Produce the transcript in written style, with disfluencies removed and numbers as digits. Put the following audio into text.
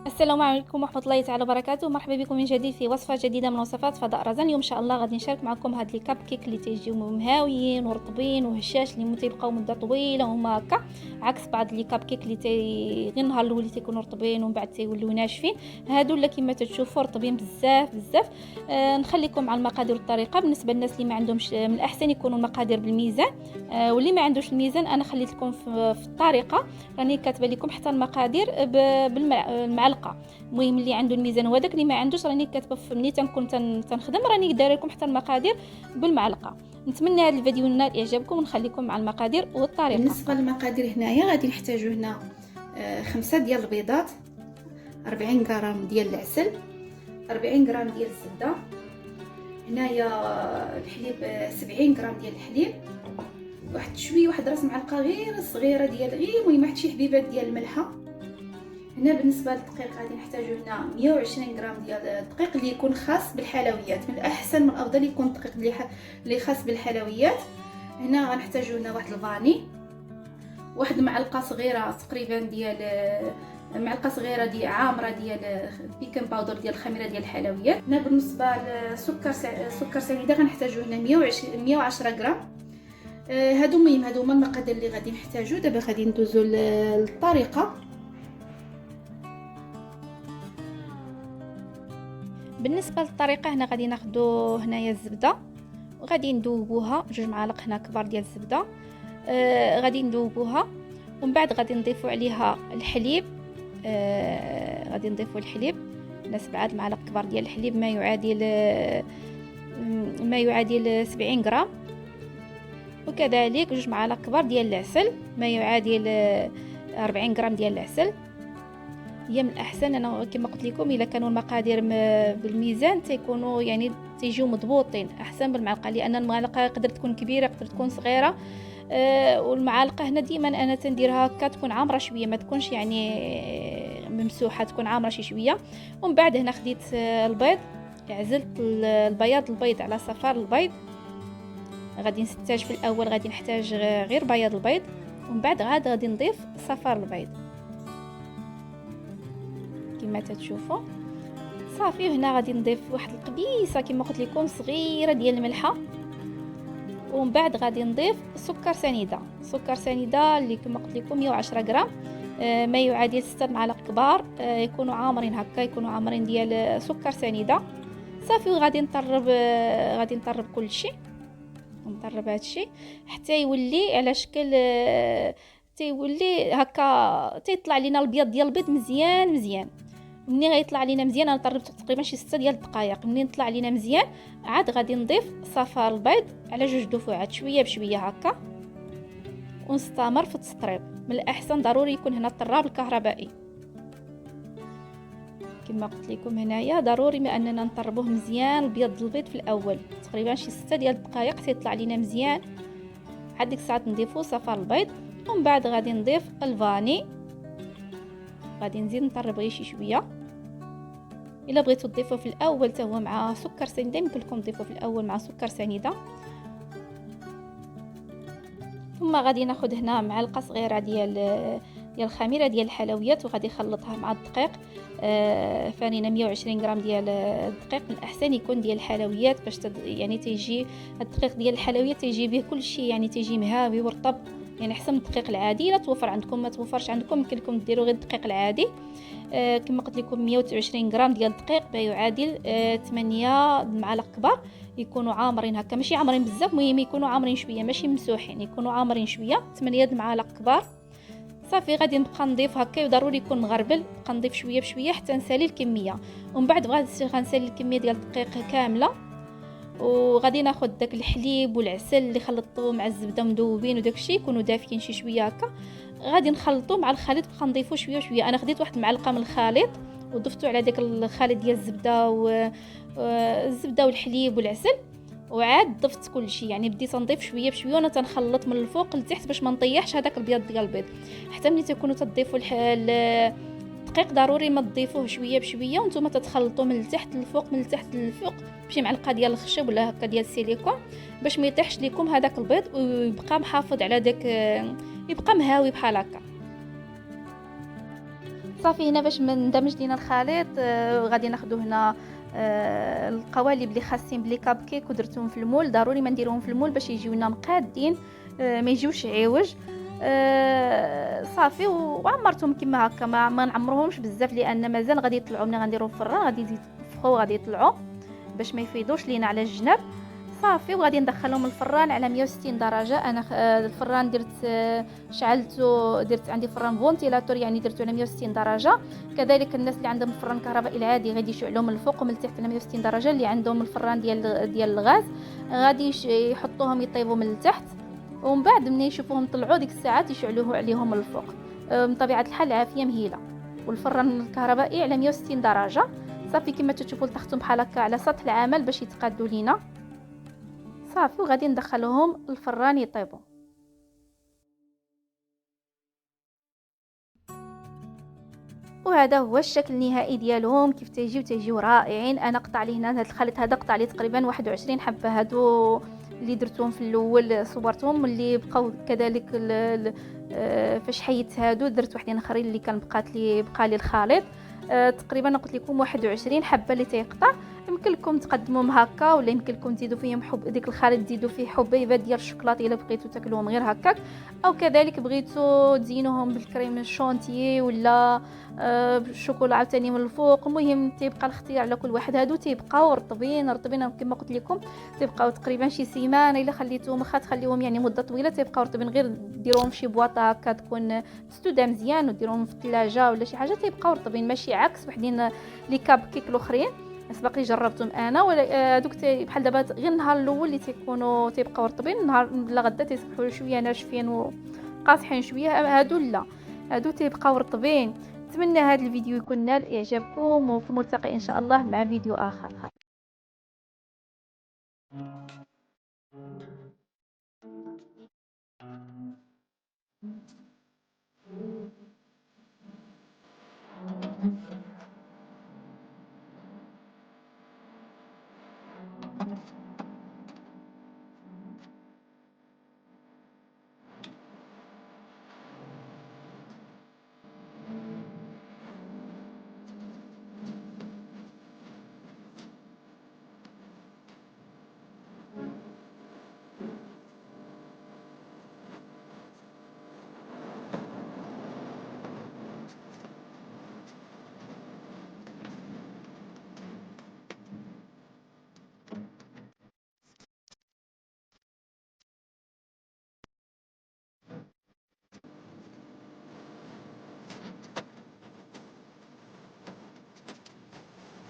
السلام عليكم ورحمة الله تعالى وبركاته. مرحبا بكم من جديد في وصفة جديدة من وصفات فضاء رزان. اليوم ان شاء الله غادي نشارك معكم هاد لي كاب كيك اللي تيجيو مهاويين ورطبين وهشاش اللي تيبقاو مدة طويلة هما هكا، عكس بعض لي كاب كيك اللي غير النهار الاول تيكونوا رطبين ومن بعد تيوليو ناشفين. هادو لا كما تشوفوا رطبين بزاف بزاف. نخليكم مع المقادير والطريقة. بالنسبة للناس اللي ما عندهمش من الاحسن يكونوا المقادير بالميزان، واللي ما عندوش الميزان انا خليت لكم في الطريقة، راني كاتبه لكم حتى المقادير بالمعلقة. المهم اللي عنده الميزان هو داك، اللي ما عندوش راني كاتبه ملي تنكون تنخدم راني دايره لكم حتى المقادير بالمعلقه. نتمنى هذا الفيديو ينال اعجابكم ونخليكم مع المقادير والطريقه. بالنسبه للمقادير هنايا غادي نحتاجو هنا 5 ديال البيضات، 40 غرام ديال العسل، 40 غرام ديال الزبده، هنايا الحليب 70 غرام ديال الحليب، واحد راس معلقه غير صغيره ديال المهم واحد شي حبيبات ديال الملحه. هنا بالنسبه للدقيق غادي نحتاجو هنا 120 غرام ديال الدقيق اللي يكون خاص بالحلويات. من الاحسن من الافضل يكون الدقيق اللي خاص بالحلويات. هنا غنحتاجو هنا واحد الفاني، واحد معلقه صغيره تقريبا ديال معلقه صغيره ديال عامره ديال بيكن باودر ديال الخميره ديال الحلويات. هنا بالنسبه للسكر سنيده غنحتاجو هنا 110 غرام. هادو هما المقادير اللي غادي نحتاجو. دابا غادي ندوزو للطريقه. بالنسبه للطريقه هنا غادي ناخذوا هنايا الزبده وغادي ندوبوها 2 معالق هنا كبار ديال الزبده. غادي ندوبوها ومن بعد غادي نضيفوا عليها الحليب. غادي نضيفوا الحليب هنا 7 معالق كبار ديال الحليب، ما يعادل 70 غرام، وكذلك 2 معالق كبار ديال العسل ما يعادل 40 غرام ديال العسل. هي من الاحسن انا كما قلت لكم الا كانوا المقادير بالميزان تيكونوا يعني تيجيو مضبوطين احسن بالمعلقه، لان المعلقه تقدر تكون كبيره تقدر تكون صغيره. والمعالقه هنا ديما انا تنديرها هكا تكون عامره شويه، ما تكونش يعني ممسوحه، تكون عامره شي شويه. ومن بعد هنا خديت البيض، عزلت البيض على صفار البيض. غادي نستاج في الاول غادي نحتاج غير بياض البيض، ومن بعد غادي نضيف صفار البيض كما تتشوفوا. صافي هنا غادي نضيف واحد القبيصه كما قلت لكم صغيره ديال الملحه، ومن بعد غادي نضيف سكر سنيده اللي كما قلت لكم 110 غرام، ما يعادل 6 معالق كبار، يكونوا عامرين هكا، يكونوا عامرين ديال سكر سنيده. صافي وغادي نطرب كل شيء، نطرب هذا الشيء حتى يولي على شكل تيولي هكا، تيطلع لينا البيض ديال البيض مزيان. منين غيطلع لينا مزيان انا طربت تقريبا شي 6 ديال الدقائق. منين طلع لينا مزيان عاد غادي نضيف صفار البيض على 2 دفعات شويه بشويه هكا، ونستمر في التطريب. من الاحسن ضروري يكون هنا الطراب الكهربائي كما قلت لكم. هنايا ضروري ما اننا نطربوه مزيان البيض في الاول تقريبا شي 6 ديال الدقائق تيطلع لينا مزيان. عاد ديك الساعه نضيفو صفار البيض، ومن بعد غادي نضيف الفاني، غادي نزيد نطرب غير شي شويه. الا بغيتو تضيفوه في الاول حتى هو مع سكر سنيده يمكن لكم تضيفوه في الاول مع سكر سنيده. ثم غادي ناخذ هنا معلقه صغيره ديال الخميره ديال الحلويات وغادي نخلطها مع الدقيق. فانينا 120 غرام ديال الدقيق، من الاحسن يكون ديال الحلويات باش يعني تيجي الدقيق ديال الحلويات تيجي به كل شيء، يعني تيجي مهاوي ورطب، يعني احسن من الدقيق العادي. لا توفر عندكم ما توفرش عندكم يمكن لكم ديروا غير الدقيق العادي. كما قلت لكم 120 غرام ديال الدقيق ما يعادل 8 معالق كبار، يكونوا عامرين هكا ماشي عامرين بزاف، المهم يكونوا عامرين شويه ماشي ممسوحين، يكونوا عامرين شويه 8 معالق كبار. صافي غادي نبقى نضيف هكا، وضروري يكون مغربل، نبقى نضيف شويه بشويه حتى نسالي الكميه. ومن بعد غنسالي الكميه ديال الدقيق كامله، وغادي ناخذ داك الحليب والعسل اللي خلطته مع الزبده مذوبين وداك الشيء يكونوا دافيين شي شويه هكا، غادي نخلطو مع الخليط، بقى نضيفو شويه. انا خديت واحد المعلقه من الخليط وضفتو على داك الخليط ديال الزبده والحليب والعسل، وعاد ضفت كل شيء. يعني بديت نضيف شويه بشويه وانا تنخلط من الفوق لتحت باش ما نطيحش هذاك البيض ديال البيض. حتى ملي تكونوا تضيفوا الدقيق ضروري ما تضيفوه شويه بشويه وانتم تتخلطوا من التحت للفوق من التحت للفوق بشي معلقه ديال الخشب ولا هكا ديال السيليكون باش ما يطيحش لكم هذاك البيض ويبقى محافظ على داك، يبقى مهاوي بحال هكا. صافي هنا باش ما ندمج لينا الخليط غادي ناخذوا هنا القوالب اللي خاصين بلي كاب كيك ودرتهم في المول. ضروري ما نديروهم في المول باش يجيونا مقادين، ما يجيوش عوج. صافي وعمرتهم كما هكا، ما نعمرهمش بزاف لان مازال غادي يطلعوا. ملي غنديرهم في الفران غادي يتفخوا، غادي يطلعوا باش ما يفيضوش لينا على الجناب. صافي وغادي ندخلهم الفران على 160 درجه. انا الفران درت شعلته، درت عندي فران فونتيلاتور يعني درته على 160 درجه. كذلك الناس اللي عندهم الفران الكهربائي العادي غادي يشعلوه من الفوق ومن التحت على 160 درجه. اللي عندهم الفران ديال الغاز غادي يحطوهم يطيبوا من التحت، ومن بعد ملي يشوفوهم طلعوا ديك الساعات يشعلوه عليهم من الفوق. من طبيعه الحال العافيه مهيله. والفران الكهربائي على 160 درجه. صافي كما تشوفوا لتحتهم بحال هكا على سطح العمل باش يتقادوا لينا. صافي وغادي ندخلوهم الفران يطيبوا. وهذا هو الشكل النهائي ديالهم كيف تيجيو رائعين. انا قطع لي هنا هذا الخليط هذا قطع لي تقريبا 21 حبه. هادو اللي درتهم في الاول صورتهم، واللي بقاو كذلك فاش حيت هادو درت وحدين اخرين اللي كان بقى لي الخليط. تقريبا قلت لكم 21 حبه اللي تيقطع. يمكن لكم تقدموهم هكا، ولا يمكن لكم تزيدوا فيهم ديك الخليط تزيدوا فيه حبيبه ديال الشوكولاته الا بغيتوا تاكلوهم غير هكاك، او كذلك بغيتوا تزينوهم بالكريم الشونتيي ولا بالشوكولا عاوتاني من الفوق. المهم تيبقى الاختيار على كل واحد. هادو تيبقاو رطبين كما قلت لكم، تيبقاو تقريبا شي سيمانه الا خليتوهم. واخا تخليوهم يعني مده طويله تيبقاو رطبين، غير ديروهم في شي بواطه هكا تكون تستودع مزيان وديروهم في الثلاجه ولا شي حاجه تيبقاو رطبين، ماشي عكس وحدين لي كاب كيك الاخرين سبق لي جربتهم انا. ولا دوك بحال دابا غير النهار الاول اللي تيكونوا تيبقاو رطبين، النهار لا غدا تيصبحوا شويه ناشفين وقاصحين شويه. هادو لا، هادو تيبقاو رطبين. نتمنى هذا الفيديو يكون نال اعجابكم، وفي الملتقى ان شاء الله مع فيديو اخر.